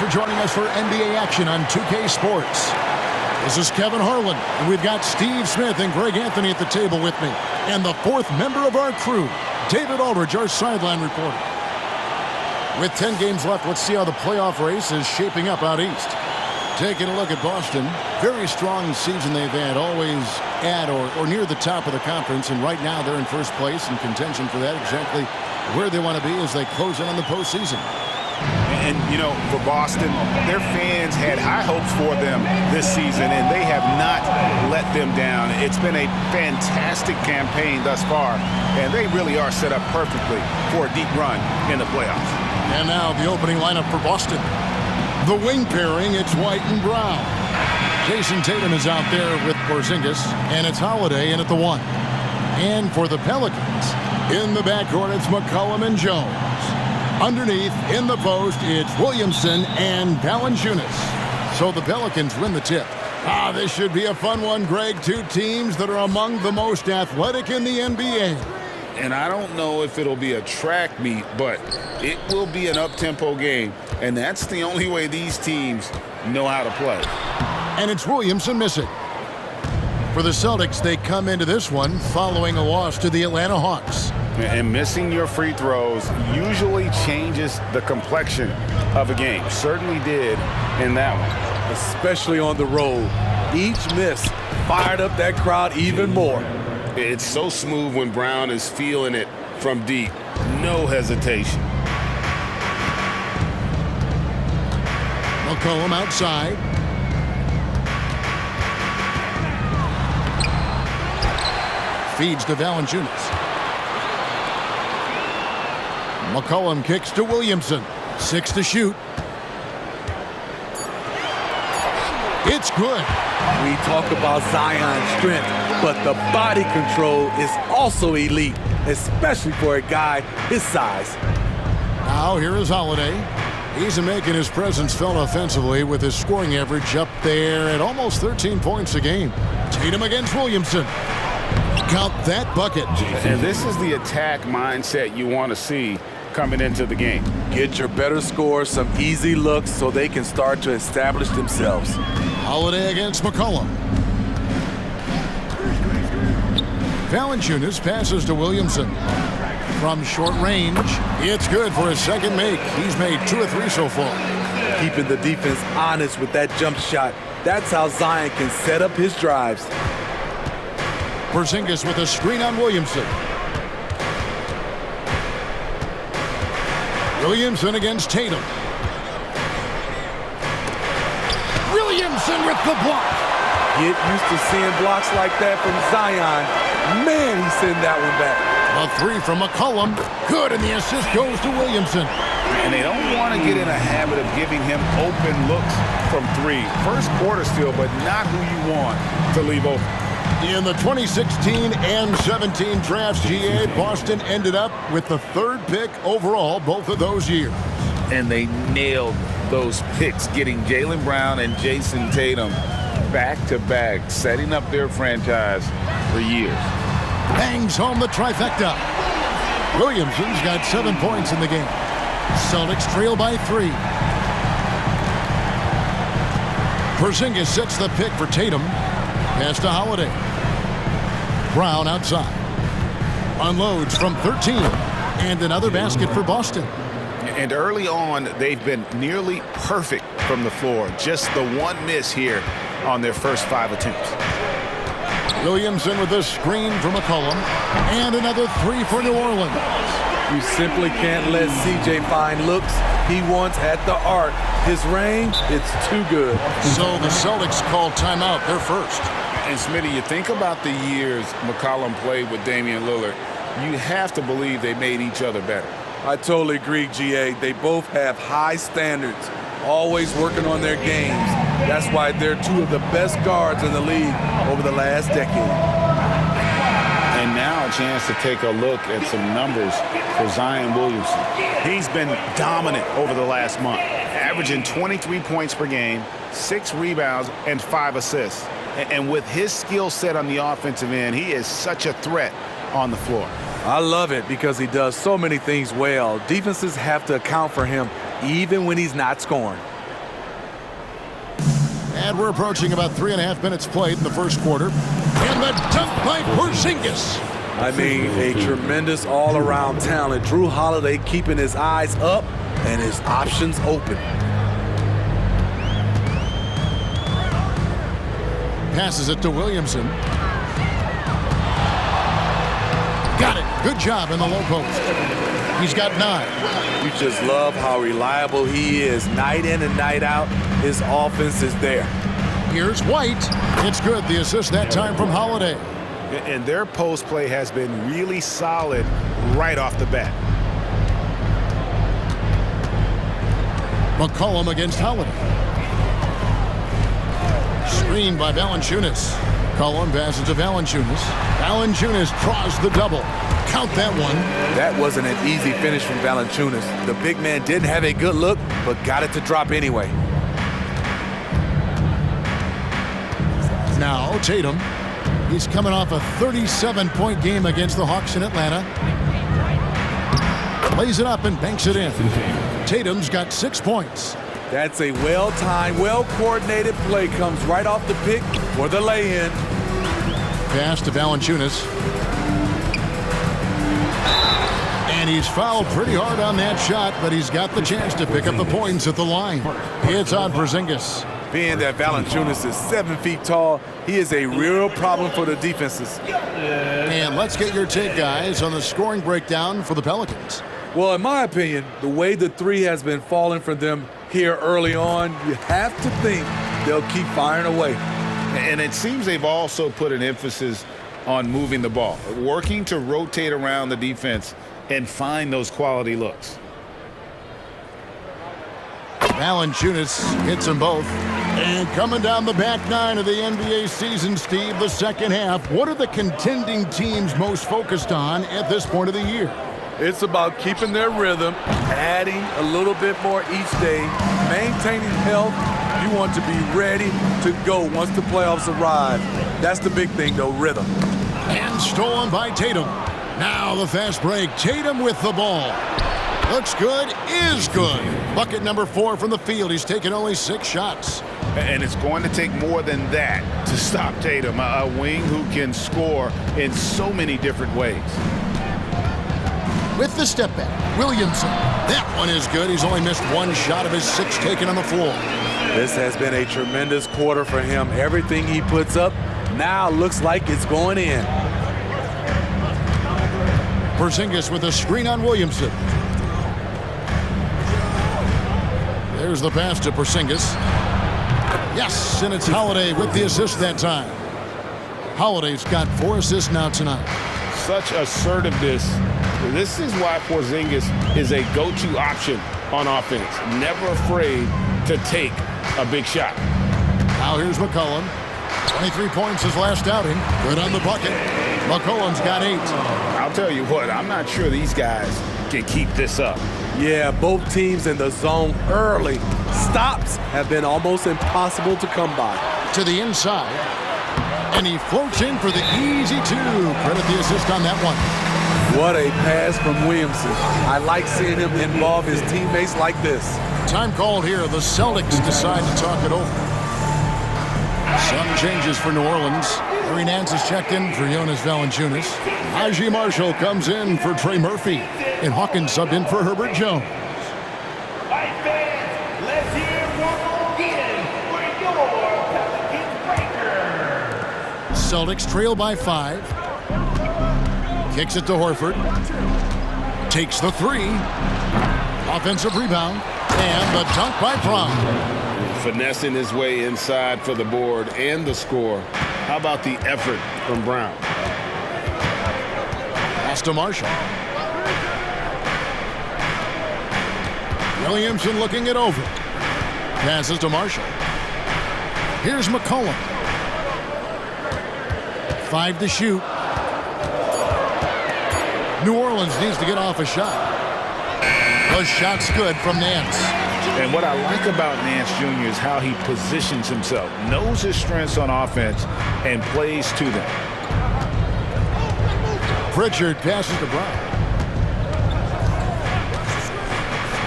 for joining us for NBA action on 2K Sports. This is Kevin Harlan, and we've got Steve Smith and Greg Anthony at the table with me. And the fourth member of our crew, David Aldridge, our sideline reporter. With 10 games left, let's see how the playoff race is shaping up out east. Taking a look at Boston, very strong season they've had, always at or near the top of the conference, and right now they're in first place in contention for that, exactly where they want to be as they close in on the postseason. And, you know, for Boston, their fans had high hopes for them this season, and they have not let them down. It's been a fantastic campaign thus far, and they really are set up perfectly for a deep run in the playoffs. And now the opening lineup for Boston. The wing pairing, it's White and Brown. Jason Tatum is out there with Porzingis, and it's Holiday in at the 1. And for the Pelicans, in the backcourt, it's McCollum and Jones. Underneath, in the post, it's Williamson and Valanciunas. So the Pelicans win the tip. This should be a fun one, Greg. Two teams that are among the most athletic in the NBA. And I don't know if it'll be a track meet, but it will be an up-tempo game. And that's the only way these teams know how to play. And it's Williamson missing. For the Celtics, they come into this one following a loss to the Atlanta Hawks. And missing your free throws usually changes the complexion of a game. Certainly did in that one. Especially on the road. Each miss fired up that crowd even more. It's so smooth when Brown is feeling it from deep. No hesitation. McCollum outside. Feeds to Valanciunas. McCollum kicks to Williamson. 6 to shoot. It's good. We talk about Zion's strength, but the body control is also elite, especially for a guy his size. Now here is Holiday. He's making his presence felt offensively with his scoring average up there at almost 13 points a game. Tatum against Williamson. Count that bucket. And this is the attack mindset you want to see coming into the game. Get your better scores some easy looks so they can start to establish themselves. Holiday against McCollum. Valanciunas passes to Williamson. From short range, it's good for his second make. He's made 2 of 3 so far. Keeping the defense honest with that jump shot. That's how Zion can set up his drives. Porzingis with a screen on Williamson. Williamson against Tatum. Williamson with the block. Get used to seeing blocks like that from Zion. Man, he's sending that one back. A 3 from McCollum. Good, and the assist goes to Williamson. And they don't want to get in a habit of giving him open looks from 3. First quarter still, but not who you want to leave open. In the 2016 and 17 drafts, GA, Boston ended up with the 3rd pick overall both of those years. And they nailed those picks, getting Jaylen Brown and Jason Tatum back-to-back, setting up their franchise for years. Bangs home the trifecta. Williamson's got 7 points in the game. Celtics trail by 3. Porzingis sets the pick for Tatum. Pass to Holiday. Brown outside. Unloads from 13. And another basket for Boston. And early on, they've been nearly perfect from the floor. Just the one miss here on their first 5 attempts. Williamson with a screen from McCollum. And another 3 for New Orleans. You simply can't let CJ find looks he wants at the arc. His range, it's too good. So the Celtics call timeout. They're first. And Smitty, you think about the years McCollum played with Damian Lillard, you have to believe they made each other better. I totally agree, GA. They both have high standards, always working on their games. That's why they're 2 of the best guards in the league over the last decade. And now a chance to take a look at some numbers for Zion Williamson. He's been dominant over the last month, averaging 23 points per game, 6 rebounds, and 5 assists. And with his skill set on the offensive end, he is such a threat on the floor. I love it because he does so many things well. Defenses have to account for him even when he's not scoring. And we're approaching about 3.5 minutes played in the first quarter. And the dunk by Porzingis. I mean, a tremendous all-around talent. Drew Holiday keeping his eyes up and his options open. Passes it to Williamson. Got it. Good job in the low post. He's got 9. You just love how reliable he is. Night in and night out, his offense is there. Here's White. It's good. The assist that time from Holiday. And their post play has been really solid right off the bat. McCollum against Holiday. Screen by Valanciunas. McCollum passes to Valanciunas. Valanciunas draws the double. Count that one. That wasn't an easy finish from Valanciunas. The big man didn't have a good look, but got it to drop anyway. Now Tatum. He's coming off a 37-point game against the Hawks in Atlanta. Lays it up and banks it in. Tatum's got 6 points. That's a well-timed, well-coordinated play. Comes right off the pick for the lay-in. Pass to Valanciunas. And he's fouled pretty hard on that shot, but he's got the chance to pick up the points at the line. It's on Porzingis. Being that Valanciunas is 7 feet tall, he is a real problem for the defenses. And let's get your take, guys, on the scoring breakdown for the Pelicans. Well, in my opinion, the way the three has been falling for them here early on, you have to think they'll keep firing away. And it seems they've also put an emphasis on moving the ball, working to rotate around the defense and find those quality looks. Valanciunas hits them both. And coming down the back 9 of the NBA season, Steve, the second half, what are the contending teams most focused on at this point of the year? It's about keeping their rhythm, adding a little bit more each day, maintaining health. You want to be ready to go once the playoffs arrive. That's the big thing, though, rhythm. And stolen by Tatum. Now the fast break. Tatum with the ball. Looks good, is good. Bucket number 4 from the field. He's taken only 6 shots. And it's going to take more than that to stop Tatum, a wing who can score in so many different ways. With the step back, Williamson. That one is good. He's only missed 1 shot of his 6 taken on the floor. This has been a tremendous quarter for him. Everything he puts up now looks like it's going in. Porzingis with a screen on Williamson. There's the pass to Porzingis. Yes, and it's Holiday with the assist that time. Holiday's got 4 assists now tonight. Such assertiveness. This is why Porzingis is a go-to option on offense. Never afraid to take a big shot. Now here's McCollum. 23 points his last outing. Good on the bucket. McCollum's got 8. I'll tell you what, I'm not sure these guys can keep this up. Yeah, both teams in the zone early. Stops have been almost impossible to come by. To the inside. And he floats in for the easy 2. Credit the assist on that one. What a pass from Williamson. I like seeing him involve his teammates like this. Time called here. The Celtics decide to talk it over. Some changes for New Orleans. Larry Nance is checked in for Jonas Valanciunas. Najee Marshall comes in for Trey Murphy. And Hawkins subbed in for Herbert Jones. Let's hear one again for your Pelicans breaker. Celtics trail by 5. Kicks it to Horford. Takes the 3. Offensive rebound. And the dunk by Brown. Finessing his way inside for the board and the score. How about the effort from Brown? Pass to Marshall. Williamson looking it over. Passes to Marshall. Here's McCollum. 5 to shoot. New Orleans needs to get off a shot. The shot's good from Nance. And what I like about Nance Jr. is how he positions himself, knows his strengths on offense, and plays to them. Pritchard passes to Brown.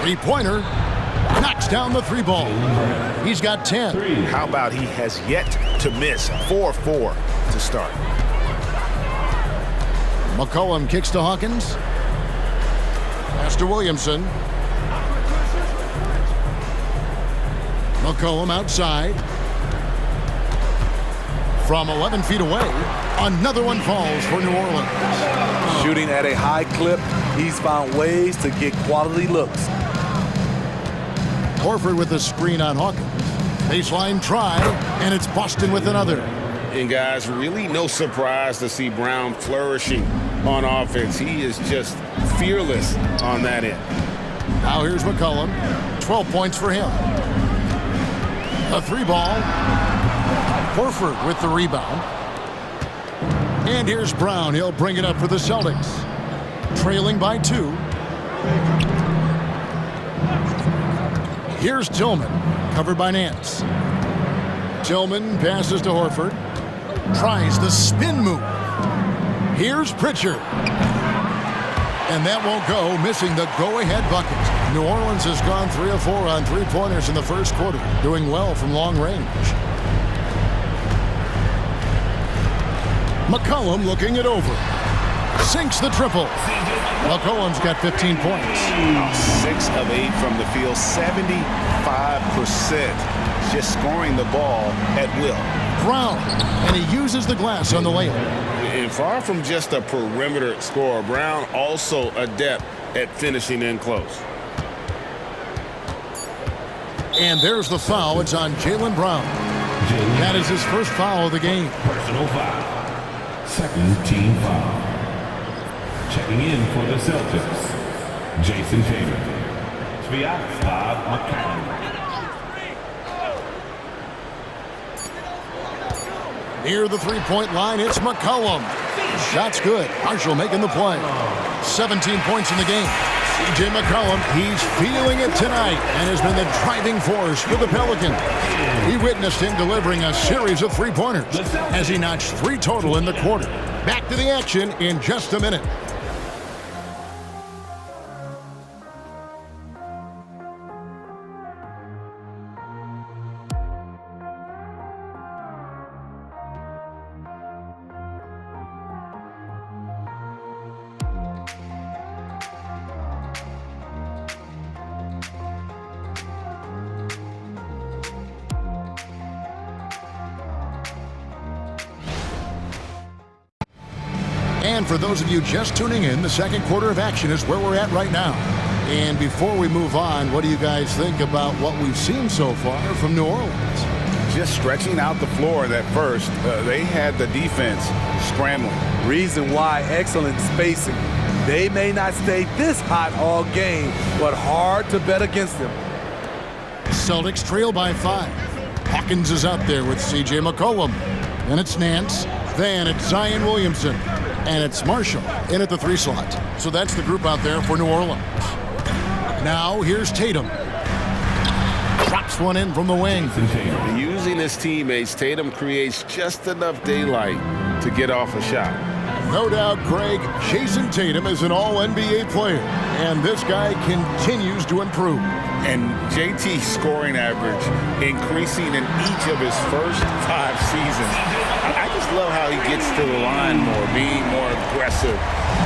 3-pointer. knocks down the 3 ball. He's got 10. How about he has yet to miss? 4-4 to start. McCollum kicks to Hawkins. Pass to Williamson. McCollum outside. From 11 feet away, another one falls for New Orleans. Shooting at a high clip, he's found ways to get quality looks. Horford with a screen on Hawkins. Baseline try, and it's Boston with another. And guys, really no surprise to see Brown flourishing on offense. He is just fearless on that end. Now here's McCollum. 12 points for him. A 3 ball. Horford with the rebound. And here's Brown. He'll bring it up for the Celtics. Trailing by 2. Here's Tillman, covered by Nance. Tillman passes to Horford. Tries the spin move. Here's Pritchard. And that won't go, missing the go-ahead bucket. New Orleans has gone 3 of 4 on 3-pointers in the first quarter, doing well from long range. McCollum looking it over. Sinks the triple. McCollum's got 15 points. 6 of 8 from the field, 75%. Just scoring the ball at will. Brown, and he uses the glass on the layup. And far from just a perimeter scorer, Brown also adept at finishing in close. And there's the foul. It's on Jaylen Brown. That is his first foul of the game. Personal foul. Second team foul. Checking in for the Celtics, Jason Tatum. Bob McCollum. Near the 3-point line, it's McCollum. Shot's good. Marshall making the play. 17 points in the game. C.J. McCollum, he's feeling it tonight and has been the driving force for the Pelicans. We witnessed him delivering a series of 3-pointers as he notched 3 total in the quarter. Back to the action in just a minute. And for those of you just tuning in, the second quarter of action is where we're at right now. And before we move on, what do you guys think about what we've seen so far from New Orleans? Just stretching out the floor at first. They had the defense scrambling. Reason why, excellent spacing. They may not stay this hot all game, but hard to bet against them. Celtics trail by 5. Hawkins is out there with C.J. McCollum. Then it's Nance. Then it's Zion Williamson. And it's Marshall in at the 3 slot. So that's the group out there for New Orleans. Now here's Tatum. Drops one in from the wing. Using his teammates, Tatum creates just enough daylight to get off a shot. No doubt, Greg, Jason Tatum is an all-NBA player. And this guy continues to improve. And JT's scoring average increasing in each of his first 5 seasons. I just love how he gets to the line more, being more aggressive.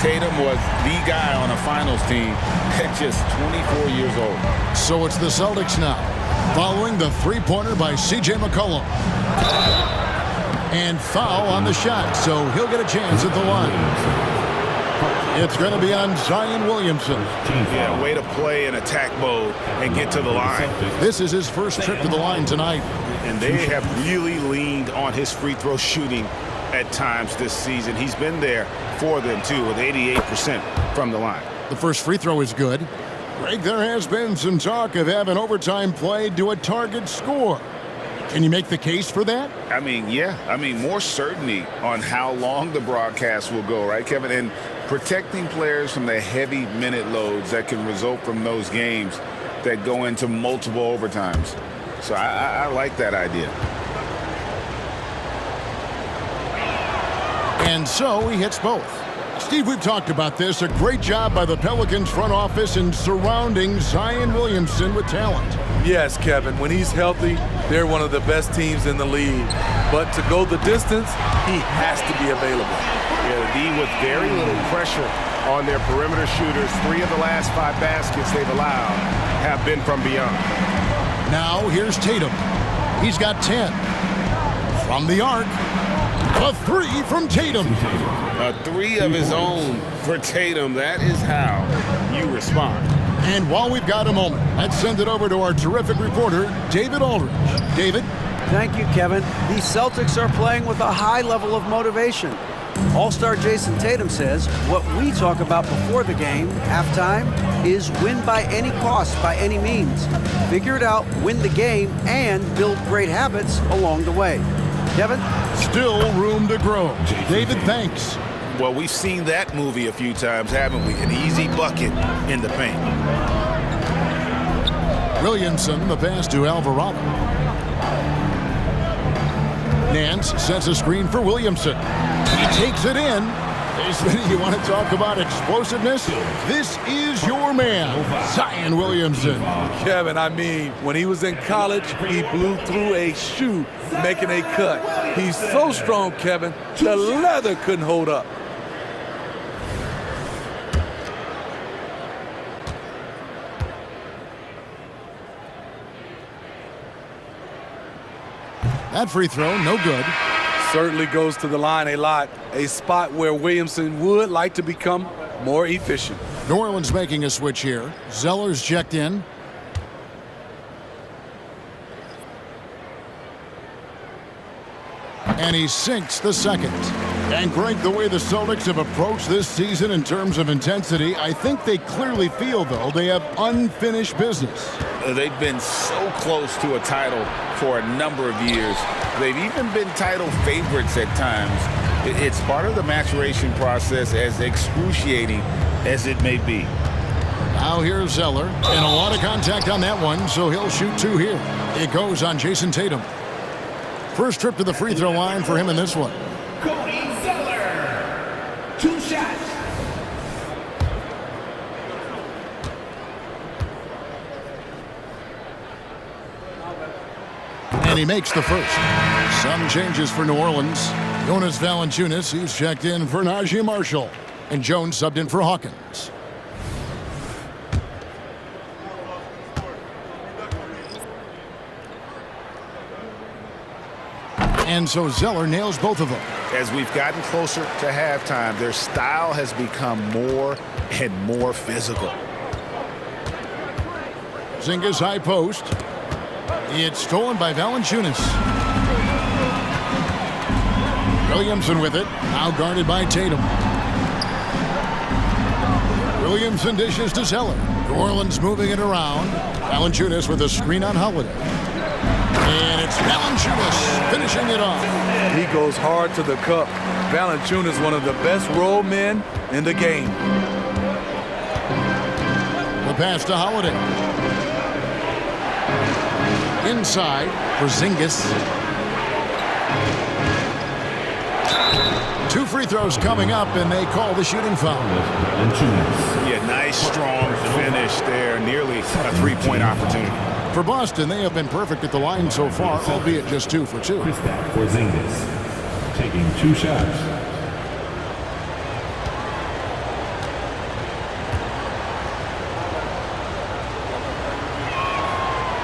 Tatum was the guy on a finals team at just 24 years old. So it's the Celtics now, following the 3-pointer by C.J. McCollum. And foul on the shot, so he'll get a chance at the line. It's going to be on Zion Williamson. Yeah, way to play in attack mode and get to the line. This is his first trip to the line tonight. And they have really leaned on his free throw shooting at times this season. He's been there for them, too, with 88% from the line. The first free throw is good. Greg, there has been some talk of having overtime played to a target score. Can you make the case for that? I mean, yeah. I mean, more certainty on how long the broadcast will go, right, Kevin? And protecting players from the heavy minute loads that can result from those games that go into multiple overtimes. So I like that idea. And so he hits both. Steve, we've talked about this. A great job by the Pelicans front office in surrounding Zion Williamson with talent. Yes, Kevin. When he's healthy, they're one of the best teams in the league. But to go the distance, he has to be available. Yeah, the D with very little pressure on their perimeter shooters. 3 of the last 5 baskets they've allowed have been from beyond. Now here's Tatum. He's got 10. From the arc, a 3 from Tatum. A 3 of his own for Tatum. That is how you respond. And while we've got a moment, let's send it over to our terrific reporter, David Aldridge. David? Thank you, Kevin. The Celtics are playing with a high level of motivation. All-star Jason Tatum says what we talk about before the game, halftime, is win by any cost, by any means. Figure it out, win the game, and build great habits along the way. Kevin? Still room to grow. David, thanks. Well, we've seen that movie a few times, haven't we? An easy bucket in the paint. Williamson, the pass to Alvarado. Nance sets a screen for Williamson. He takes it in. You want to talk about explosiveness? This is your man, Zion Williamson. Kevin, I mean, when he was in college, he blew through a shoe making a cut. He's so strong, Kevin, the leather couldn't hold up. That free throw, no good. Certainly goes to the line a lot, a spot where Williamson would like to become more efficient. New Orleans making a switch here. Zeller's checked in. And he sinks the second. And Greg, the way the Celtics have approached this season in terms of intensity, I think they clearly feel, though, they have unfinished business. They've been so close to a title for a number of years. They've even been title favorites at times. It's part of the maturation process, as excruciating as it may be. Now here's Zeller, and a lot of contact on that one, so he'll shoot 2 here. It goes on Jason Tatum. First trip to the free throw line for him in this one. Cody Zeller. 2 shots. And he makes the first. Some changes for New Orleans. Jonas Valanciunas, he's checked in for Najee Marshall. And Jones subbed in for Hawkins. And so Zeller nails both of them. As we've gotten closer to halftime, their style has become more and more physical. Zingas high post. It's stolen by Valanciunas. Williamson with it. Now guarded by Tatum. Williamson dishes to Zeller. New Orleans moving it around. Valanciunas with a screen on Holiday. And it's Valanciunas finishing it off. He goes hard to the cup. Valanciunas, one of the best roll men in the game. The pass to Holiday. Inside for Zingas. 2 free throws coming up, and they call the shooting foul. Yeah, nice, strong finish there. Nearly a 3-point opportunity. For Boston, they have been perfect at the line so far, albeit just 2 for 2. For Zingas, taking 2 shots.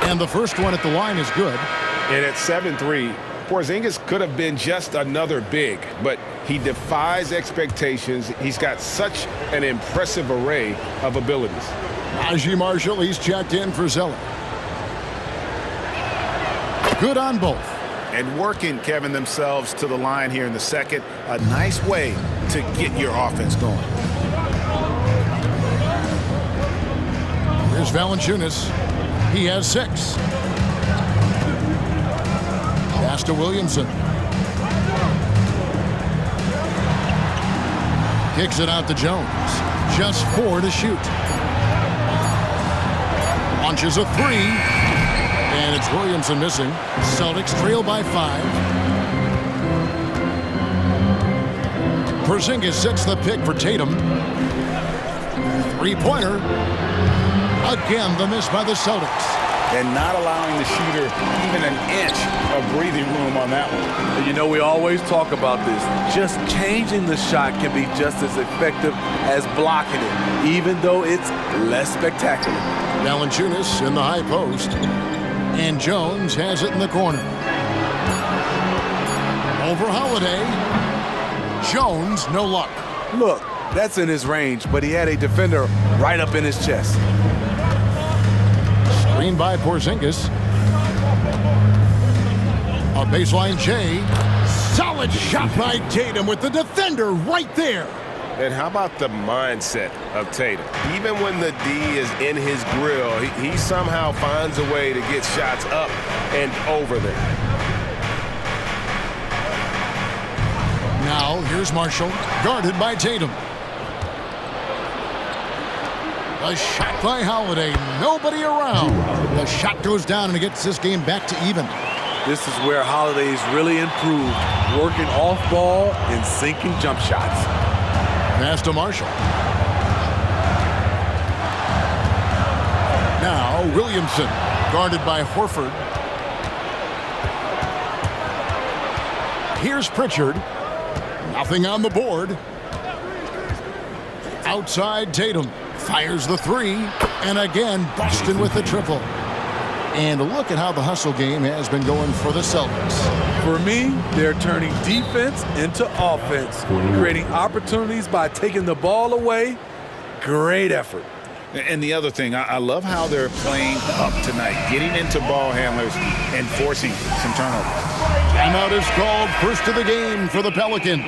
And the first one at the line is good. And at 7-3, Porzingis could have been just another big, but he defies expectations. He's got such an impressive array of abilities. Najee Marshall, he's checked in for Zeller. Good on both. And working, Kevin, themselves to the line here in the second. A nice way to get your offense going. Here's Valanciunas. He has 6. Pass to Williamson. Kicks it out to Jones. Just 4 to shoot. Launches a 3. And it's Williamson missing. Celtics trail by 5. Porzingis sets the pick for Tatum. Three-pointer. Again, the miss by the Celtics. And not allowing the shooter even an inch of breathing room on that one. You know, we always talk about this. Just changing the shot can be just as effective as blocking it, even though it's less spectacular. Valanciunas in the high post. And Jones has it in the corner. Over Holiday. Jones, no luck. Look, that's in his range, but he had a defender right up in his chest. Screen by Porzingis. A baseline J. Solid shot by Tatum with the defender right there. And how about the mindset of Tatum? Even when the D is in his grill, he somehow finds a way to get shots up and over them. Now, here's Marshall, guarded by Tatum. A shot by Holiday, nobody around. The shot goes down and it gets this game back to even. This is where Holiday's really improved, working off ball and sinking jump shots. Pass to Marshall. Now, Williamson, guarded by Horford. Here's Pritchard. Nothing on the board. Outside Tatum. Fires the three. And again, Boston with the triple. And look at how the hustle game has been going for the Celtics. For me, they're turning defense into offense, creating opportunities by taking the ball away. Great effort. And the other thing, I love how they're playing up tonight, getting into ball handlers and forcing some turnovers. Timeout is called, first of the game for the Pelicans.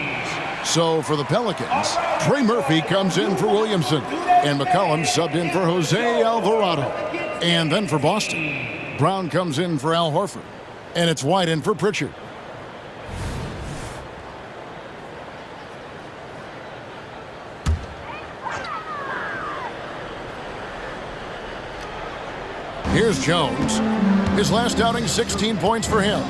So for the Pelicans, Trey Murphy comes in for Williamson, and McCollum subbed in for Jose Alvarado. And then for Boston, Brown comes in for Al Horford, and it's White in for Pritchard. Here's Jones. His last outing, 16 points for him.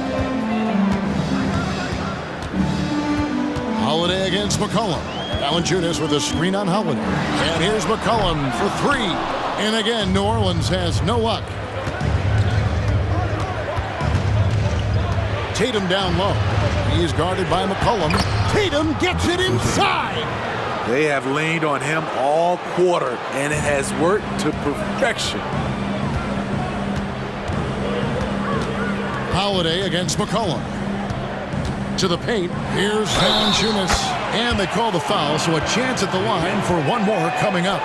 Holiday against McCollum. Valanciunas with a screen on Holiday. And here's McCollum for three. And again, New Orleans has no luck. Tatum down low. He's guarded by McCollum. Tatum gets it inside. They have leaned on him all quarter, and it has worked to perfection. Holiday against McCollum. To the paint, here's Valanciunas. And they call the foul, so a chance at the line for one more coming up.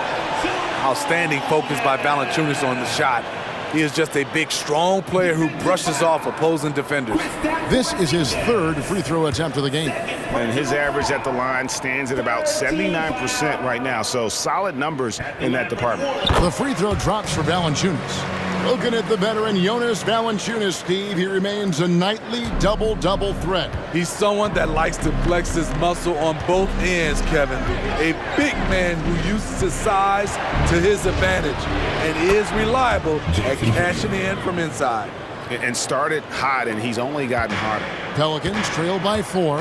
Outstanding focus by Valanciunas on the shot. He is just a big, strong player who brushes off opposing defenders. This is his third free throw attempt of the game. And his average at the line stands at about 79% right now, so solid numbers in that department. The free throw drops for Valanciunas. Looking at the veteran Jonas Valanciunas, Steve, he remains a nightly double-double threat. He's someone that likes to flex his muscle on both ends, Kevin. A big man who uses his size to his advantage and is reliable at cashing in from inside. And started hot, and he's only gotten hotter. Pelicans trail by 4.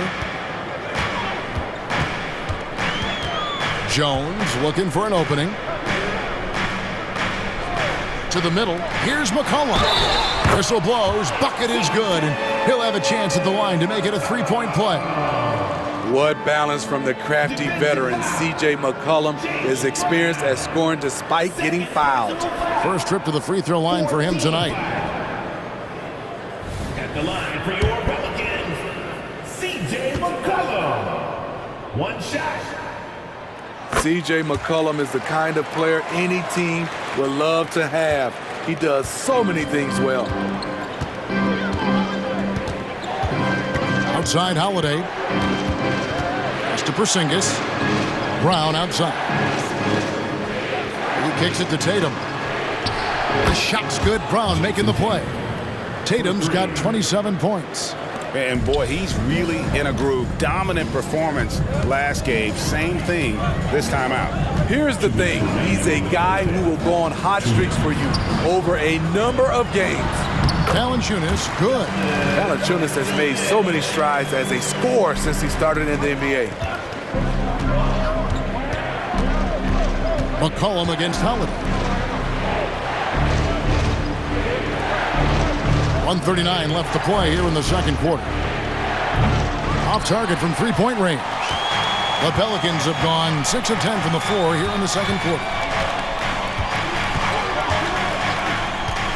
Jones looking for an opening. To the middle, here's McCollum. Whistle blows, bucket is good, and he'll have a chance at the line to make it a three-point play. What balance from the crafty veteran C.J. McCollum is experienced at scoring despite getting fouled. First trip to the free throw line for him tonight. At the line for your Pelicans, C.J. McCollum. One shot. C.J. McCollum is the kind of player any team would love to have. He does so many things well. Outside Holiday. Pass to Porzingis. Brown outside. He kicks it to Tatum. The shot's good. Brown making the play. Tatum's got 27 points. And boy, he's really in a groove. Dominant performance last game. Same thing this time out. Here's the thing. He's a guy who will go on hot streaks for you over a number of games. Valanciunas, good. Valanciunas has made so many strides as a scorer since he started in the NBA. McCollum against Holiday. 1:39 left to play here in the second quarter. Off target from three-point range. The Pelicans have gone 6 of 10 from the floor here in the second quarter.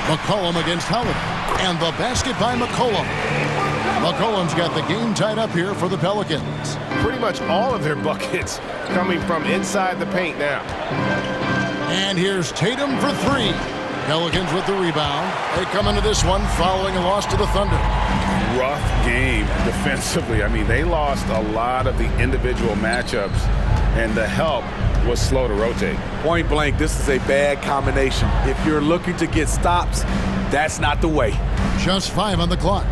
McCollum against Holiday. And the basket by McCollum. McCollum's got the game tied up here for the Pelicans. Pretty much all of their buckets coming from inside the paint now. And here's Tatum for three. Pelicans with the rebound. They come into this one following a loss to the Thunder. Rough game defensively. I mean, they lost a lot of the individual matchups, and the help was slow to rotate. Point blank, this is a bad combination. If you're looking to get stops, that's not the way. Just 5 on the clock.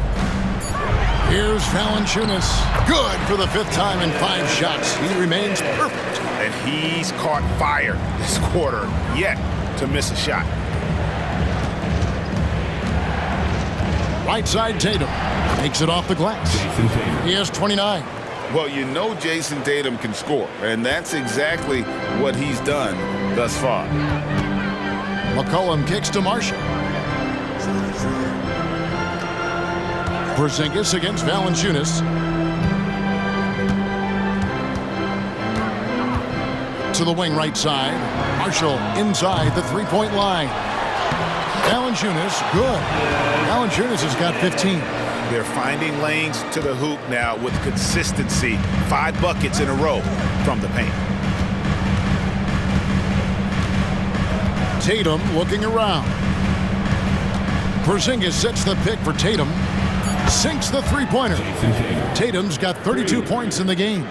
Here's Valanciunas. Good for the 5th time in 5 shots. He remains perfect. And he's caught fire this quarter, yet to miss a shot. Right side Tatum. Takes it off the glass. He has 29. Well, you know Jason Tatum can score, and that's exactly what he's done thus far. McCollum kicks to Marshall. Porzingis against Valanciunas. To the wing right side. Marshall inside the three-point line. Valanciunas, good. Valanciunas has got 15. They're finding lanes to the hoop now with consistency. 5 buckets in a row from the paint. Tatum looking around. Porzingis sets the pick for Tatum. Sinks the three-pointer. Tatum's got 32 points in the game.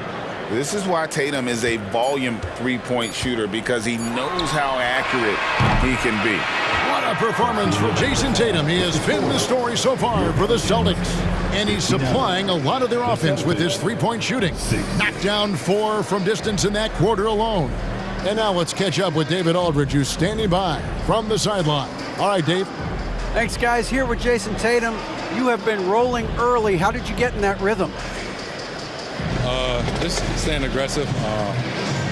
This is why Tatum is a volume three-point shooter, because he knows how accurate he can be. What a performance for Jason Tatum. He has been the story so far for the Celtics. And he's supplying a lot of their offense with his three-point shooting. Knocked down 4 from distance in that quarter alone. And now let's catch up with David Aldridge, who's standing by from the sideline. All right, Dave. Thanks, guys. Here with Jason Tatum. You have been rolling early. How did you get in that rhythm? Just staying aggressive.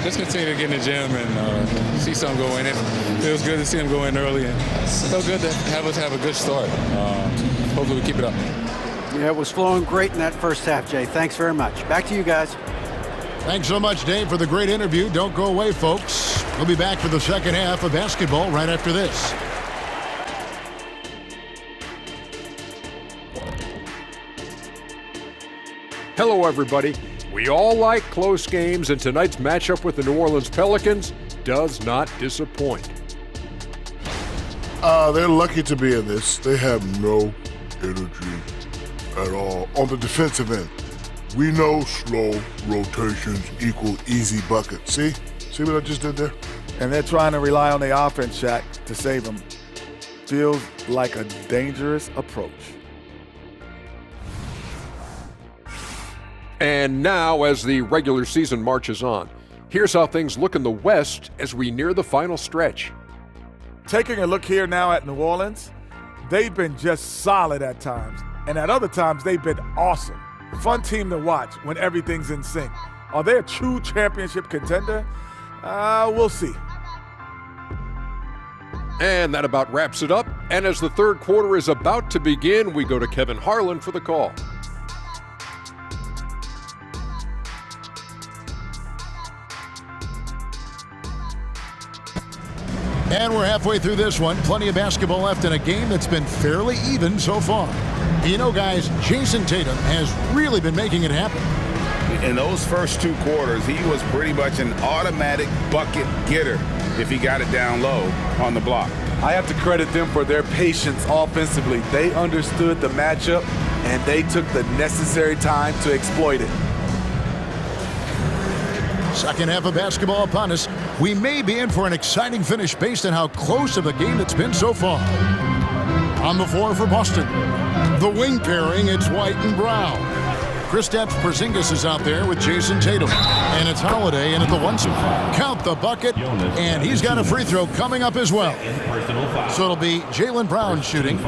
Just continue to get in the gym and see something go in. It feels good to see him go in early, and it felt good to have us have a good start. Hopefully we keep it up. Yeah, it was flowing great in that first half, Jay. Thanks very much. Back to you guys. Thanks so much, Dave, for the great interview. Don't go away, folks. We'll be back for the second half of basketball right after this. Hello, everybody. We all like close games, and tonight's matchup with the New Orleans Pelicans does not disappoint. They're lucky to be in this. They have no energy at all. On the defensive end, we know slow rotations equal easy buckets. See what I just did there? And they're trying to rely on the offense, Shaq, to save them. Feels like a dangerous approach. And now, as the regular season marches on, here's how things look in the West as we near the final stretch. Taking a look here now at New Orleans, they've been just solid at times, and at other times they've been awesome. Fun team to watch when everything's in sync. Are they a true championship contender? We'll see. And that about wraps it up. And as the third quarter is about to begin, we go to Kevin Harlan for the call. And we're halfway through this one. Plenty of basketball left in a game that's been fairly even so far. You know, guys, Jason Tatum has really been making it happen. In those first 2 quarters, he was pretty much an automatic bucket getter if he got it down low on the block. I have to credit them for their patience offensively. They understood the matchup, and they took the necessary time to exploit it. Second half of basketball upon us. We may be in for an exciting finish based on how close of a game it's been so far. On the floor for Boston, the wing pairing, it's White and Brown. Kristaps Porzingis is out there with Jason Tatum. And it's Holiday in at the 1 spot. Count the bucket, and he's got a free throw coming up as well. So it'll be Jaylen Brown shooting.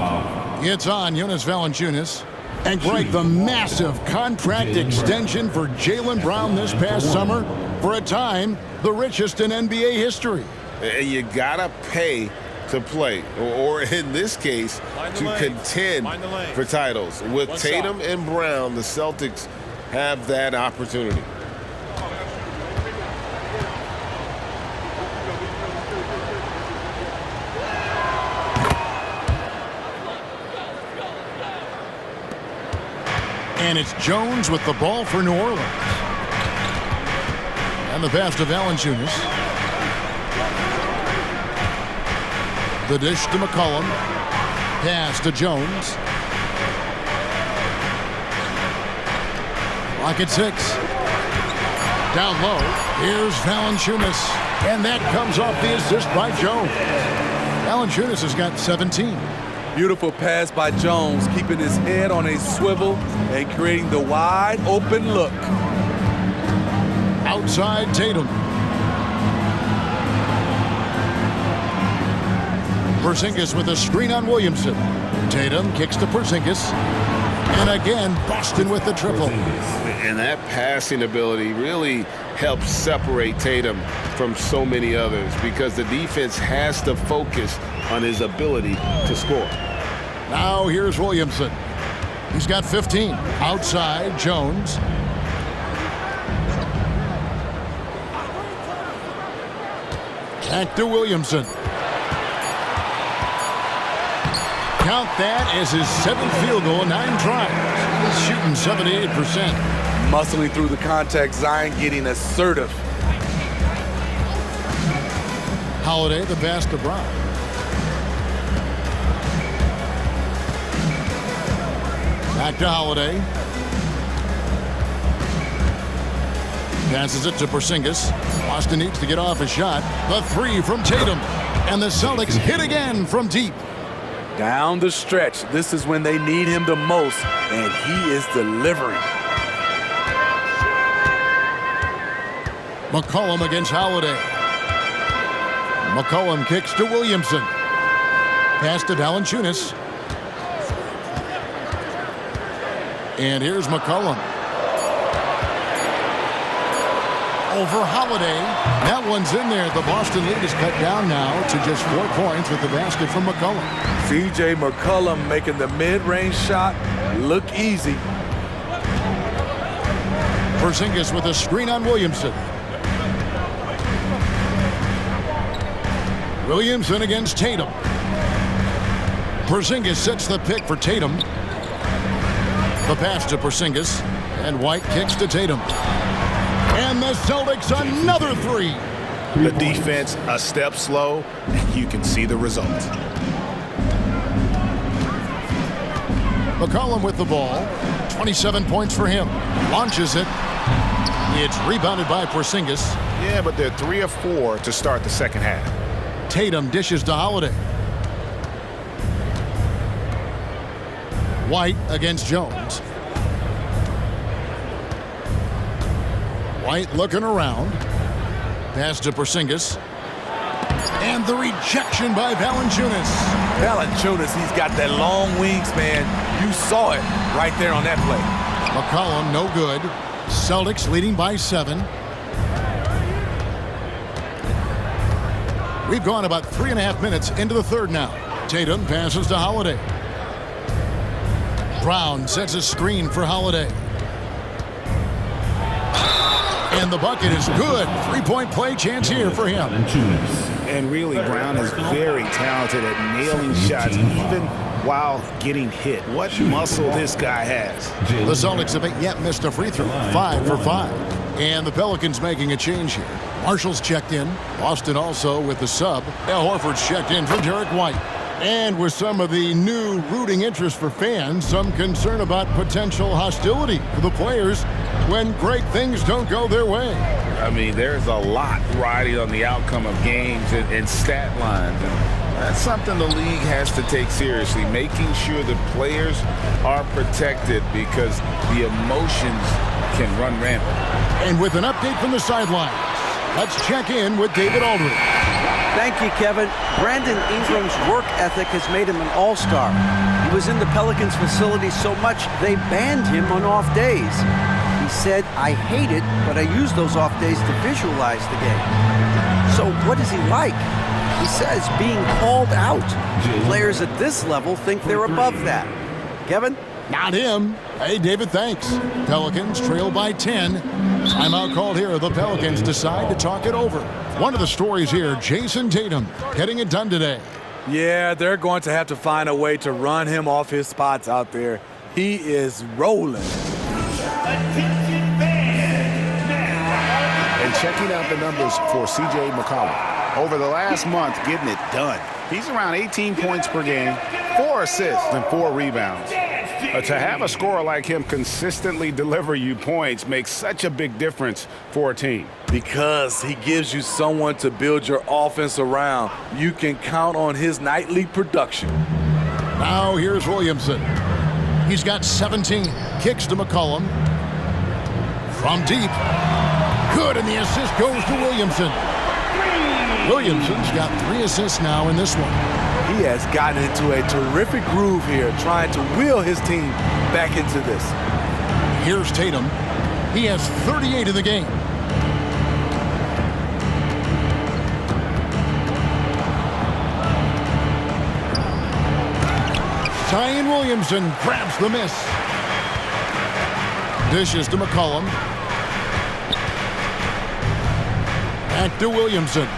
It's on Jonas Valanciunas. And Greg, the massive contract extension for Jaylen Brown this past summer, for a time, the richest in NBA history. And you got to pay to play, or in this case, to contend for titles. With Tatum and Brown, the Celtics have that opportunity. And it's Jones with the ball for New Orleans. And the pass to Valanciunas. The dish to McCollum. Pass to Jones. Clock at 6. Down low. Here's Valanciunas. And that comes off the assist by Jones. Valanciunas has got 17. Beautiful pass by Jones, keeping his head on a swivel and creating the wide open look. Outside Tatum. Porzingis with a screen on Williamson. Tatum kicks to Porzingis. And again, Boston with the triple. And that passing ability really helps separate Tatum from so many others because the defense has to focus on his ability to score. Now here's Williamson. He's got 15. Outside, Jones. Back to Williamson. Count that as his 7th field goal in 9 tries. He's shooting 78%. Muscling through the contact, Zion getting assertive. Holiday, the pass to Brown. Back to Holiday. Passes it to Porzingis. Boston needs to get off a shot. The 3 from Tatum. And the Celtics hit again from deep. Down the stretch. This is when they need him the most, and he is delivering. McCollum against Holiday. McCollum kicks to Williamson. Pass to Valanciunas. And here's McCollum. Over Holiday. That one's in there. The Boston lead is cut down now to just 4 points with the basket from McCollum. C.J. McCollum making the mid-range shot look easy. Porzingis with a screen on Williamson. Williamson against Tatum. Porzingis sets the pick for Tatum. The pass to Porzingis. And White kicks to Tatum. And the Celtics another 3. The defense a step slow, and you can see the result. McCollum with the ball. 27 points for him. Launches it. It's rebounded by Porzingis. Yeah, but they're 3 of 4 to start the second half. Tatum dishes to Holiday. White against Jones. White looking around. Pass to Porzingis. And the rejection by Valanciunas. Valanciunas, he's got that long wingspan. You saw it right there on that play. McCollum, no good. Celtics leading by 7. We've gone about 3.5 minutes into the third now. Tatum passes to Holiday. Brown sets a screen for Holiday. And the bucket is good. 3-point play chance here for him. And really, Brown is very talented at nailing shots, even while getting hit. What muscle this guy has. The Celtics haven't yet missed a free throw. 5 for 5. And the Pelicans making a change here. Marshall's checked in. Boston also with the sub. Al Horford's checked in for Derek White. And with some of the new rooting interest for fans, some concern about potential hostility for the players when great things don't go their way. I mean, there's a lot riding on the outcome of games and stat lines. And that's something the league has to take seriously, making sure the players are protected because the emotions can run rampant. And with an update from the sidelines, let's check in with David Aldridge. Thank you, Kevin. Brandon Ingram's work ethic has made him an all-star. He was in the Pelicans facility so much they banned him on off days. He said, "I hate it, but I use those off days to visualize the game." So what is he like? He says being called out. Players at this level think they're above that. Kevin? Not him. Hey, David, thanks. Pelicans trail by 10. Timeout called here. The Pelicans decide to talk it over. One of the stories here, Jason Tatum getting it done today. Yeah, they're going to have to find a way to run him off his spots out there. He is rolling. And checking out the numbers for C.J. McCollum. Over the last month, getting it done. He's around 18 points per game, 4 assists, and 4 rebounds. To have a scorer like him consistently deliver you points makes such a big difference for a team. Because he gives you someone to build your offense around. You can count on his nightly production. Now here's Williamson. He's got 17. Kicks to McCollum. From deep. Good, and the assist goes to Williamson. Williamson's got 3 assists now in this one. He has gotten into a terrific groove here, trying to wheel his team back into this. Here's Tatum. He has 38 in the game. Zion Williamson grabs the miss. Dishes to McCollum. Back to Williamson.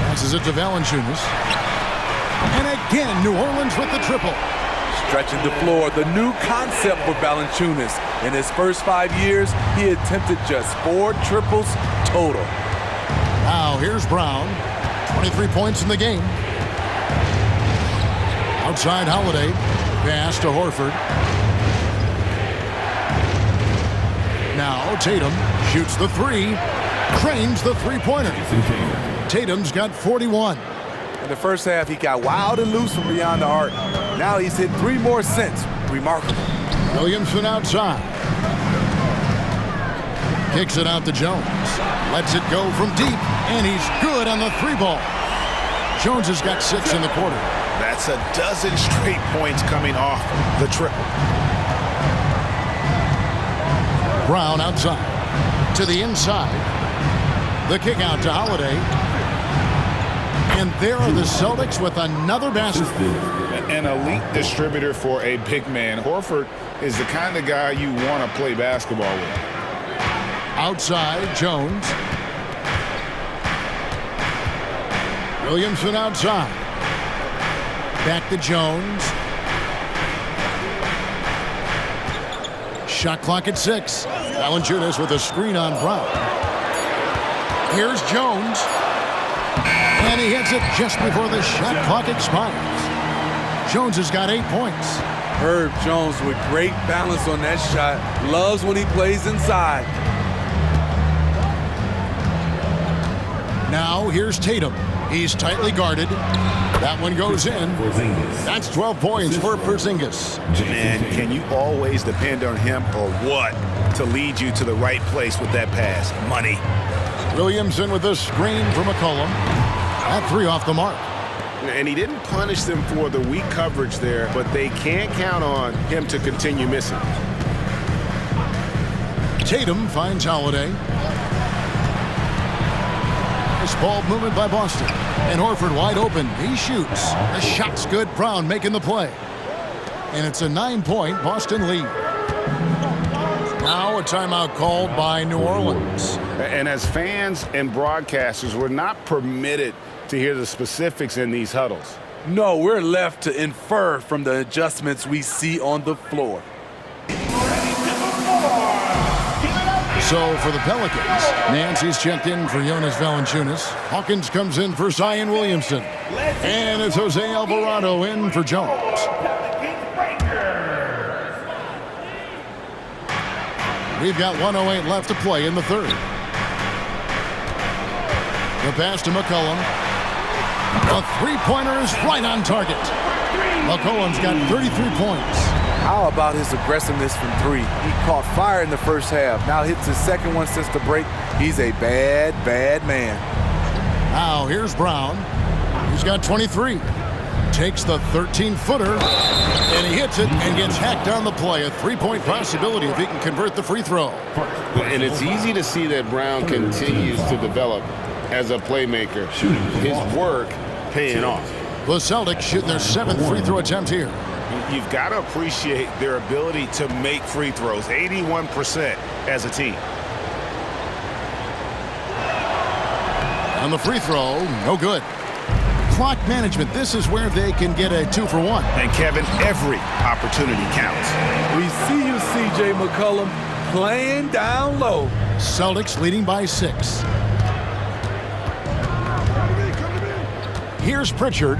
Passes it to Valanciunas. And again, New Orleans with the triple. Stretching the floor, the new concept for Valanciunas. In his first 5 years, he attempted just 4 triples total. Now here's Brown. 23 points in the game. Outside Holiday. Pass to Horford. Now Tatum shoots the 3. Cranes the three-pointer. Tatum's got 41. In the first half, he got wild and loose from beyond the arc. Now he's hit 3 more since. Remarkable. Williamson outside. Kicks it out to Jones. Lets it go from deep, and he's good on the 3-ball. Jones has got 6 in the quarter. That's a dozen straight points coming off the triple. Brown outside. To the inside. The kick out to Holiday. And there are the Celtics with another basket. An elite distributor for a big man. Horford is the kind of guy you want to play basketball with. Outside, Jones. Williamson outside. Back to Jones. Shot clock at 6. Valanciunas with a screen on Brown. Here's Jones. And he hits it just before the shot clock expires. Jones has got 8 points. Herb Jones with great balance on that shot. Loves when he plays inside. Now here's Tatum. He's tightly guarded. That one goes in. That's 12 points for Porzingis. And can you always depend on him or what to lead you to the right place with that pass? Money. Williamson with a screen for McCollum. That 3 off the mark. And he didn't punish them for the weak coverage there, but they can't count on him to continue missing. Tatum finds Holiday. Nice ball movement by Boston. And Horford wide open. He shoots. The shot's good. Brown making the play. And it's a 9-point Boston lead. Now a timeout called by New Orleans. And as fans and broadcasters, we're not permitted to hear the specifics in these huddles. No, we're left to infer from the adjustments we see on the floor. So for the Pelicans, Nancy's checked in for Jonas Valanciunas. Hawkins comes in for Zion Williamson. And it's Jose Alvarado in for Jones. We've got 1:08 left to play in the third. The pass to McCollum. The three-pointer is right on target. McCollum's got 33 points. How about his aggressiveness from 3? He caught fire in the first half. Now hits his second one since the break. He's a bad, bad man. Now here's Brown. He's got 23. Takes the 13-footer, and he hits it and gets hacked on the play. A 3-point possibility if he can convert the free throw. And it's easy to see that Brown continues to develop as a playmaker. His work paying off. The Celtics shooting their 7th free throw attempt here. You've got to appreciate their ability to make free throws, 81% as a team. On the free throw, no good. Clock management, this is where they can get a 2 for 1. And Kevin, every opportunity counts. We see you, C.J. McCollum, playing down low. Celtics leading by 6. Here's Pritchard.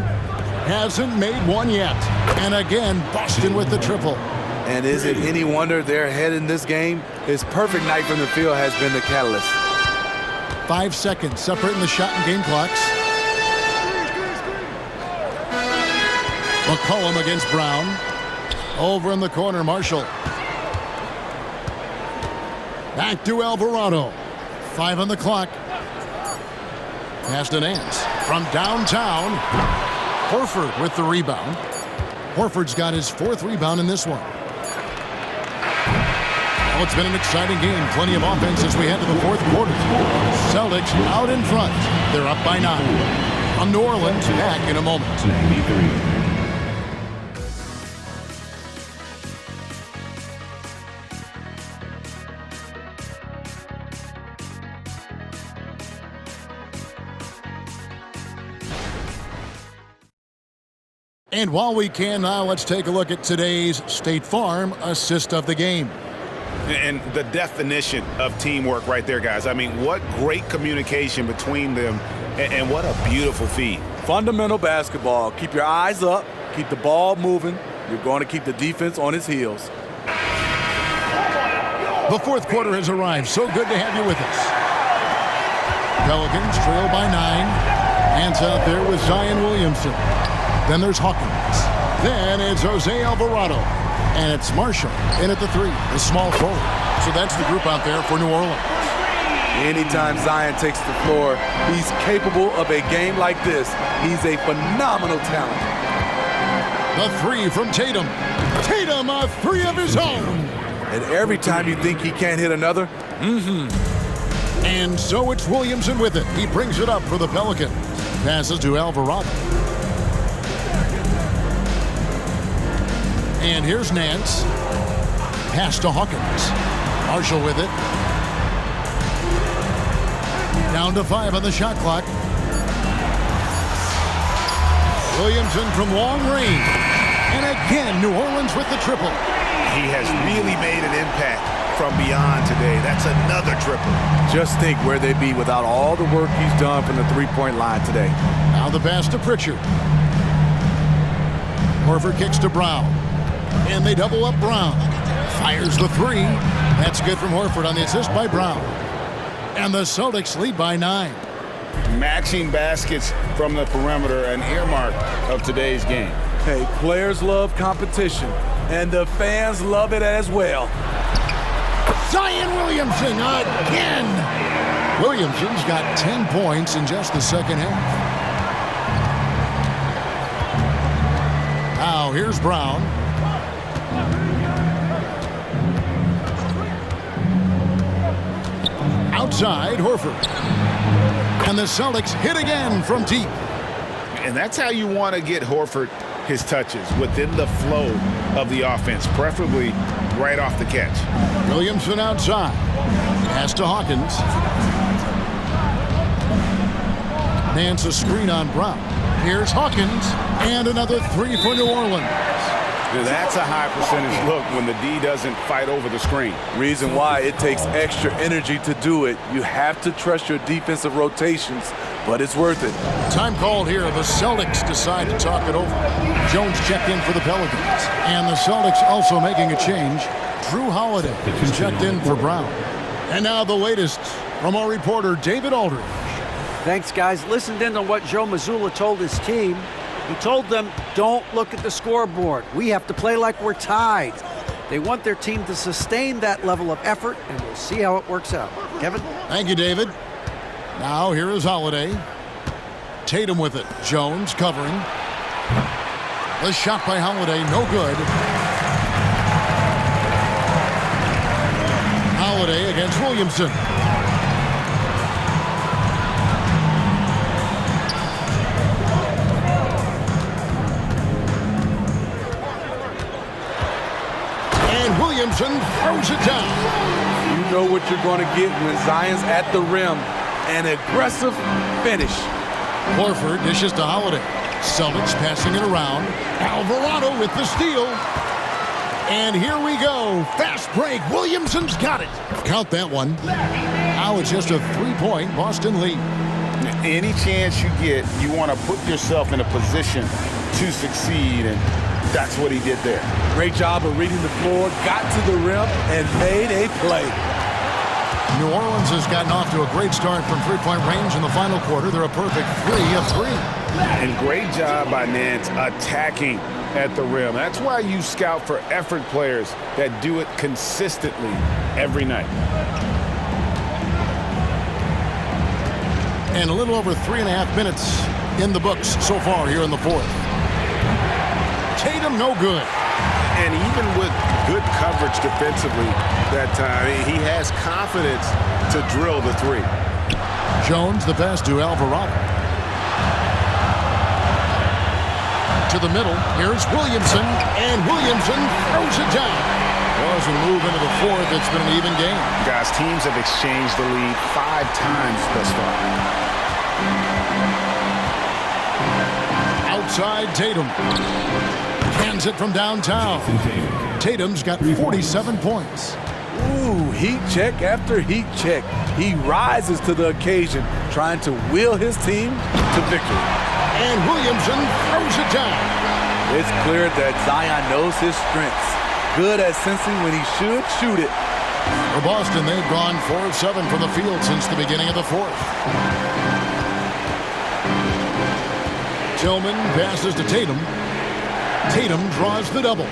Hasn't made one yet. And again, Boston with the triple. And is it any wonder they're ahead in this game? His perfect night from the field has been the catalyst. 5 seconds separating the shot and game clocks. McCollum against Brown. Over in the corner, Marshall. Back to Alvarado. 5 on the clock. Pass to Nance. From downtown, Horford with the rebound. Horford's got his 4th rebound in this one. Well, it's been an exciting game. Plenty of offense as we head to the 4th quarter. Celtics out in front. They're up by 9. From New Orleans, back in a moment. 93. And while we can now, let's take a look at today's State Farm assist of the game. And the definition of teamwork right there, guys. I mean, what great communication between them, and what a beautiful feed. Fundamental basketball. Keep your eyes up. Keep the ball moving. You're going to keep the defense on its heels. The 4th quarter has arrived. So good to have you with us. Pelicans trail by 9. Hands out there with Zion Williamson. Then there's Hawkins. Then it's Jose Alvarado. And it's Marshall in at the 3, the small forward. So that's the group out there for New Orleans. Anytime Zion takes the floor, he's capable of a game like this. He's a phenomenal talent. The 3 from Tatum. Tatum, a 3 of his own. And every time you think he can't hit another, And so it's Williamson with it. He brings it up for the Pelicans. Passes to Alvarado. And here's Nance. Pass to Hawkins. Marshall with it. Down to 5 on the shot clock. Williamson from long range. And again, New Orleans with the triple. He has really made an impact from beyond today. That's another triple. Just think where they'd be without all the work he's done from the three-point line today. Now the pass to Pritchard. Horford kicks to Brown. And they double up Brown. Fires the 3. That's good from Horford on the assist by Brown. And the Celtics lead by 9. Matching baskets from the perimeter, an earmark of today's game. Hey, players love competition, and the fans love it as well. Zion Williamson again. Williamson's got 10 points in just the second half. Now here's Brown. Outside, Horford. And the Celtics hit again from deep. And that's how you want to get Horford his touches, within the flow of the offense, preferably right off the catch. Williamson outside. Pass to Hawkins. Nance a screen on Brown. Here's Hawkins. And another 3 for New Orleans. That's a high percentage look when the D doesn't fight over the screen. Reason why it takes extra energy to do it. You have to trust your defensive rotations, but it's worth it. Time called here. The Celtics decide to talk it over. Jones checked in for the Pelicans. And the Celtics also making a change. Drew Holiday is checked in for Brown. And now the latest from our reporter, David Aldridge. Thanks, guys. Listened in on what Joe Mazzulla told his team. He told them, don't look at the scoreboard. We have to play like we're tied. They want their team to sustain that level of effort, and we'll see how it works out. Kevin? Thank you, David. Now here is Holiday. Tatum with it. Jones covering. The shot by Holiday, no good. Holiday against Williamson. Williamson throws it down. You know what you're going to get when Zion's at the rim. An aggressive finish. Horford dishes to Holiday. Celtics passing it around. Alvarado with the steal. And here we go. Fast break. Williamson's got it. Count that one. Now it's just a 3-point Boston lead. Any chance you get, you want to put yourself in a position to succeed, and that's what he did there. Great job of reading the floor, got to the rim, and made a play. New Orleans has gotten off to a great start from three-point range in the final quarter. They're a perfect 3 of 3. And great job by Nance attacking at the rim. That's why you scout for effort players that do it consistently every night. And a little over 3.5 minutes in the books so far here in the fourth. Tatum no good. And even with good coverage defensively that time, he has confidence to drill the three. Jones the pass to Alvarado. To the middle, here's Williamson, and Williamson throws it down. Well, as we move into the fourth, it's been an even game. Guys, teams have exchanged the lead 5 times thus far. Outside Tatum. Hands it from downtown. Tatum's got 47 points. Ooh, heat check after heat check. He rises to the occasion, trying to will his team to victory. And Williamson throws it down. It's clear that Zion knows his strengths. Good at sensing when he should shoot it. For Boston, they've gone 4 of 7 from the field since the beginning of the fourth. Tillman passes to Tatum. Tatum draws the double.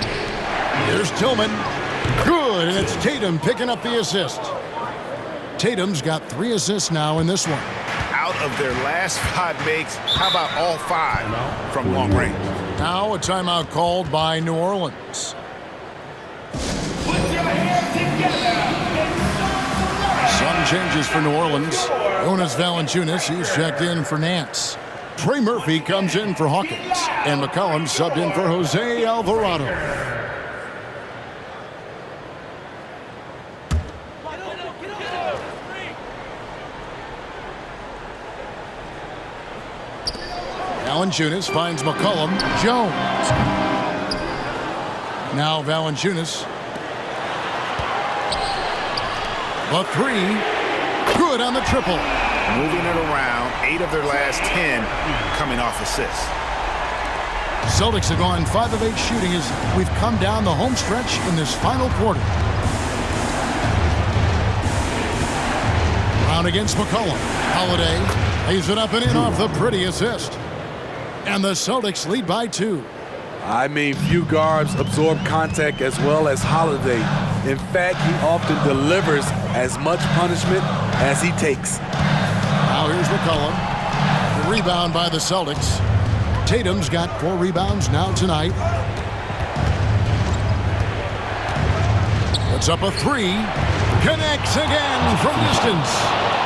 Here's Tillman. Good, and it's Tatum picking up the assist. Tatum's got 3 assists now in this one. Out of their last 5 makes, how about all 5 from long range? Now a timeout called by New Orleans. Some changes for New Orleans. Jonas Valanciunas, he's checked in for Nance. Trey Murphy comes in for Hawkins. And McCollum subbed in for Jose Alvarado. Valanciunas finds McCollum. Jones. Now Valanciunas. The 3. Good on the triple. Moving it around, 8 of their last 10 coming off assists. Celtics have gone 5 of 8 shooting as we've come down the home stretch in this final quarter. Brown against McCollum. Holiday lays it up and in off the pretty assist. And the Celtics lead by 2. I mean, few guards absorb contact as well as Holiday. In fact, he often delivers as much punishment as he takes. Now here's McCollum. The rebound by the Celtics. Tatum's got 4 rebounds now tonight. Puts up a 3. Connects again from distance.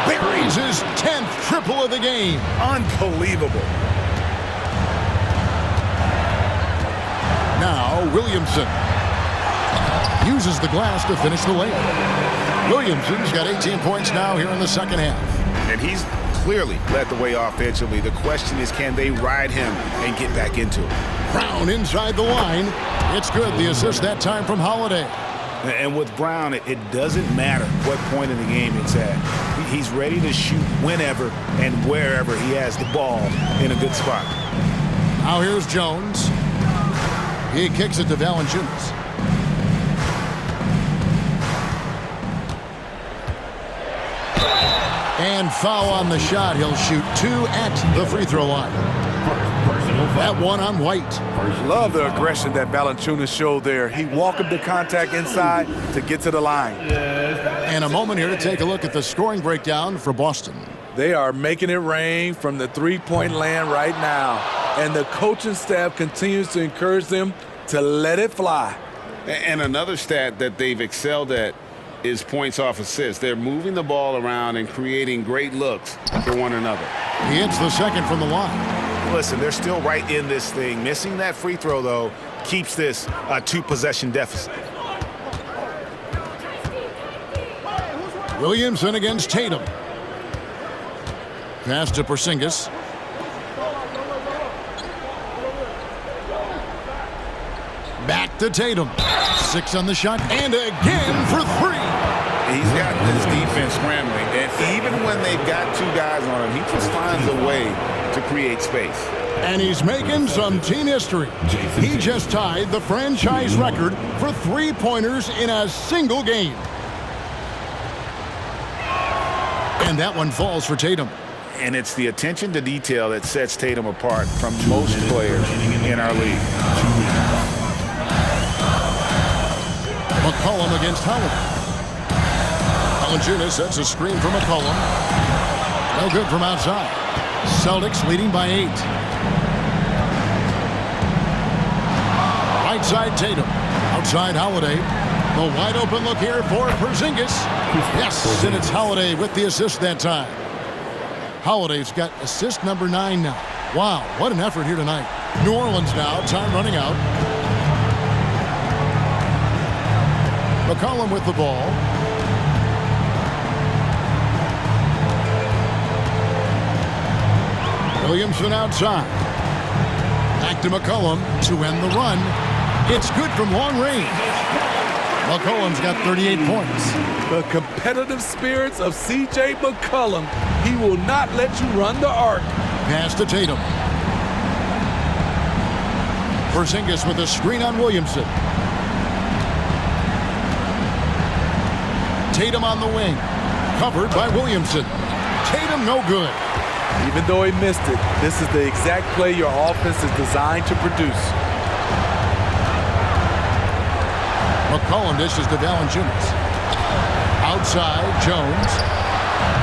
Buries his 10th triple of the game. Unbelievable. Now Williamson uses the glass to finish the layup. Williamson's got 18 points now here in the second half. And he's clearly led the way offensively. The question is, can they ride him and get back into it? Brown inside the line. It's good. The assist that time from Holiday. And with Brown, it doesn't matter what point in the game it's at. He's ready to shoot whenever and wherever he has the ball in a good spot. Now here's Jones. He kicks it to Valanciunas. And foul on the shot. He'll shoot 2 at the free throw line. That one on White. Love the aggression that Valanciunas showed there. He welcomed the contact inside to get to the line. And a moment here to take a look at the scoring breakdown for Boston. They are making it rain from the three-point land right now. And the coaching staff continues to encourage them to let it fly. And another stat that they've excelled at is points off assists. They're moving the ball around and creating great looks for one another. He hits the second from the line. Listen, they're still right in this thing. Missing that free throw, though, keeps this a 2-possession deficit. Williamson against Tatum. Pass to Porzingis. Back to Tatum. 6 on the shot, and again for 3. He's got this defense scrambling, and even when they've got 2 guys on him, he just finds a way to create space. And he's making some team history. He just tied the franchise record for 3-pointers in a single game. And that one falls for Tatum. And it's the attention to detail that sets Tatum apart from most players in our league. McCollum against Howard. Valanciunas sets a screen for McCollum. No good from outside. Celtics leading by 8. Right side Tatum. Outside Holiday. The wide open look here for Porzingis. Yes, and it's Holiday with the assist that time. Holiday's got assist number 9 now. Wow, what an effort here tonight. New Orleans now, time running out. McCollum with the ball. Williamson outside. Back to McCollum to end the run. It's good from long range. McCollum's got 38 points. The competitive spirits of C.J. McCollum. He will not let you run the arc. Pass to Tatum. Porzingis with a screen on Williamson. Tatum on the wing. Covered by Williamson. Tatum no good. Even though he missed it, this is the exact play your offense is designed to produce. McCollum dishes to Valanciunas. Outside, Jones.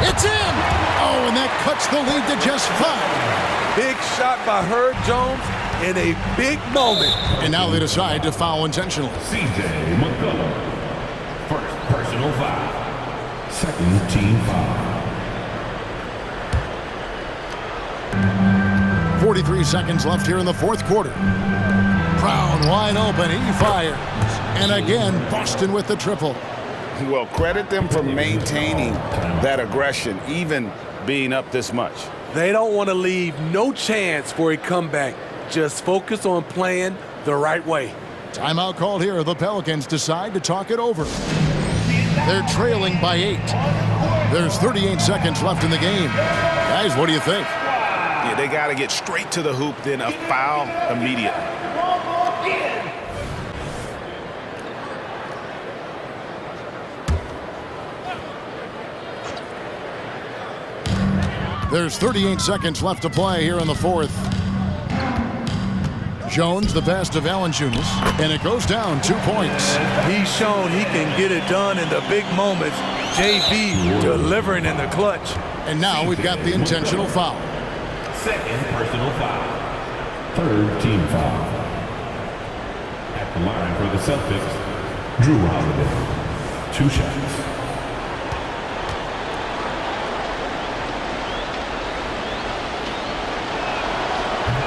It's in! Oh, and that cuts the lead to just 5. Big shot by Herb Jones in a big moment. And now they decide to foul intentionally. C.J. McCollum. First personal foul. Second team foul. 43 seconds left here in the fourth quarter. Brown wide open. He fires. And again, Boston with the triple. Well, credit them for maintaining that aggression, even being up this much. They don't want to leave no chance for a comeback. Just focus on playing the right way. Timeout called here. The Pelicans decide to talk it over. They're trailing by 8. There's 38 seconds left in the game. Guys, what do you think? Yeah, they got to get straight to the hoop, then a foul immediately. There's 38 seconds left to play here in the fourth. Jones, the pass to Valanciunas, and it goes down 2 points. He's shown he can get it done in the big moments. JV delivering in the clutch. And now we've got the intentional foul. Second personal foul. Third team foul. At the line for the Celtics, Drew Holiday. 2 shots.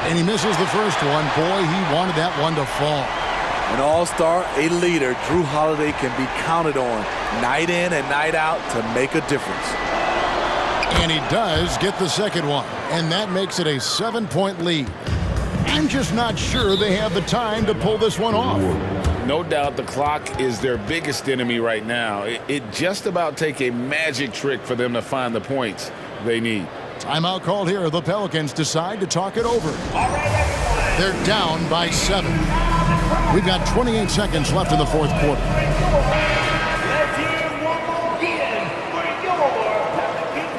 And he misses the first one. Boy, he wanted that one to fall. An all-star, a leader, Drew Holiday can be counted on night in and night out to make a difference. And he does get the second one. And that makes it a 7-point lead. I'm just not sure they have the time to pull this one off. No doubt the clock is their biggest enemy right now. It just about take a magic trick for them to find the points they need. Timeout called here. The Pelicans decide to talk it over. They're down by 7. We've got 28 seconds left in the fourth quarter. Let's hear one more again for your Pelicans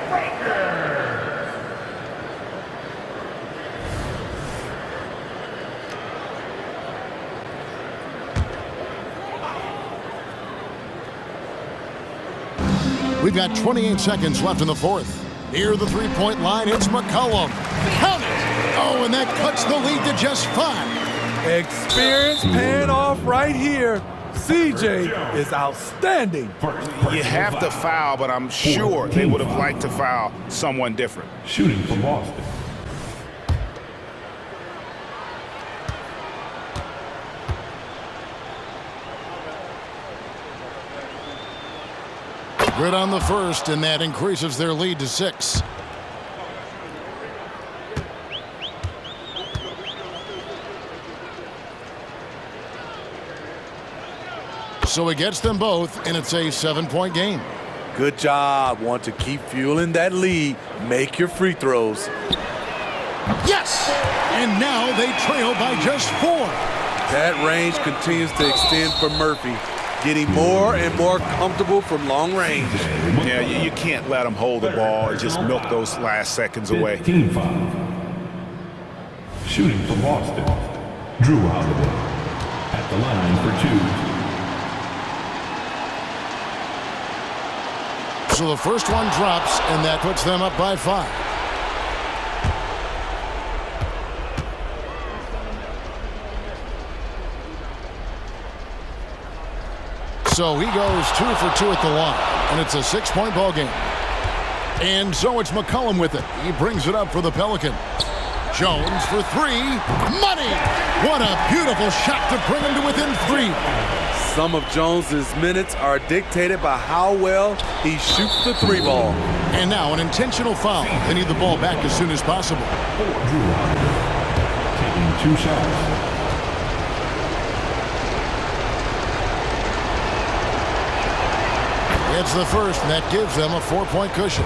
Breakers. We've got 28 seconds left in the fourth. Near the 3-point line, it's McCollum. Count it! Oh, and that cuts the lead to just 5. Experience paying off right here. CJ is outstanding. You have to foul, but I'm sure they would have liked to foul someone different. Shooting for Boston. Good on the first, and that increases their lead to 6. So he gets them both, and it's a 7-point game. Good job. Want to keep fueling that lead. Make your free throws. Yes! And now they trail by just 4. That range continues to extend for Murphy, getting more and more comfortable from long range. Yeah, you can't let him hold the ball and just milk those last seconds away. Team foul. Shooting from Boston, Drew Holiday at the line for 2. So the first one drops, and that puts them up by 5. So he goes 2 for 2 at the line, and it's a 6-point ball game. And so it's McCollum with it. He brings it up for the Pelicans. Jones for 3. Money! What a beautiful shot to bring him to within 3. Some of Jones's minutes are dictated by how well he shoots the 3 ball. And now an intentional foul. They need the ball back as soon as possible. Drew Holiday taking 2 shots. It's the first, and that gives them a 4-point cushion.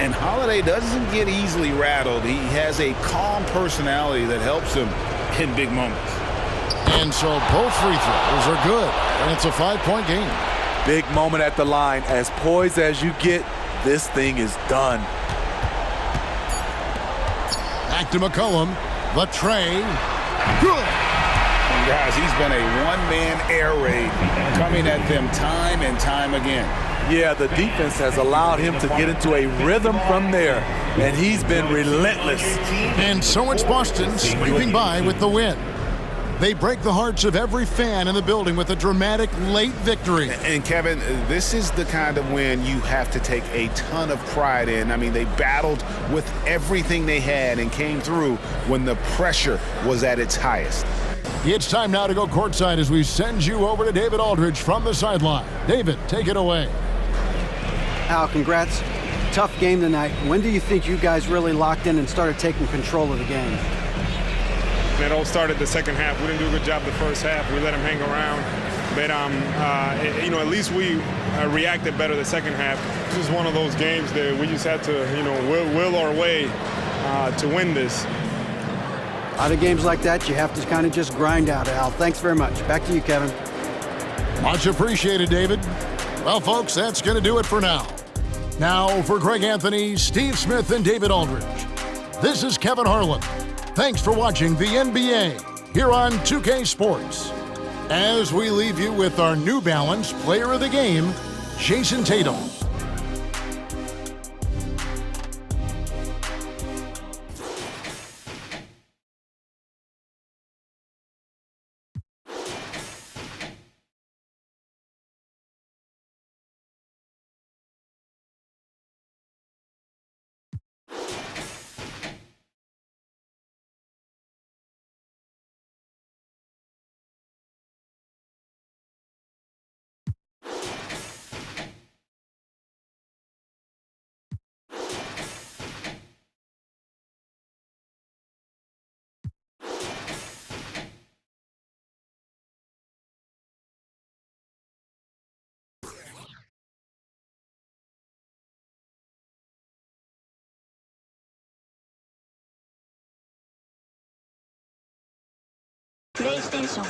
And Holiday doesn't get easily rattled. He has a calm personality that helps him in big moments. And so both free throws are good, and it's a 5-point game. Big moment at the line. As poised as you get, this thing is done. Back to McCollum. The tray. Good. And guys, he's been a one-man air raid coming at them time and time again. Yeah, the defense has allowed him to get into a rhythm from there, and he's been relentless. And so it's Boston sweeping by with the win. They break the hearts of every fan in the building with a dramatic late victory. And Kevin, this is the kind of win you have to take a ton of pride in. I mean, they battled with everything they had and came through when the pressure was at its highest. It's time now to go courtside as we send you over to David Aldridge from the sideline. David, take it away. Al, congrats. Tough game tonight. When do you think you guys really locked in and started taking control of the game? It all started the second half. We didn't do a good job the first half. We let them hang around. But, at least we reacted better the second half. This is one of those games that we just had to, will our way to win this. Out of games like that, you have to kind of just grind out, Al. Thanks very much. Back to you, Kevin. Much appreciated, David. Well, folks, that's going to do it for now. Now, for Greg Anthony, Steve Smith, and David Aldridge, this is Kevin Harlan. Thanks for watching the NBA here on 2K Sports. As we leave you with our New Balance Player of the Game, Jason Tatum. PlayStation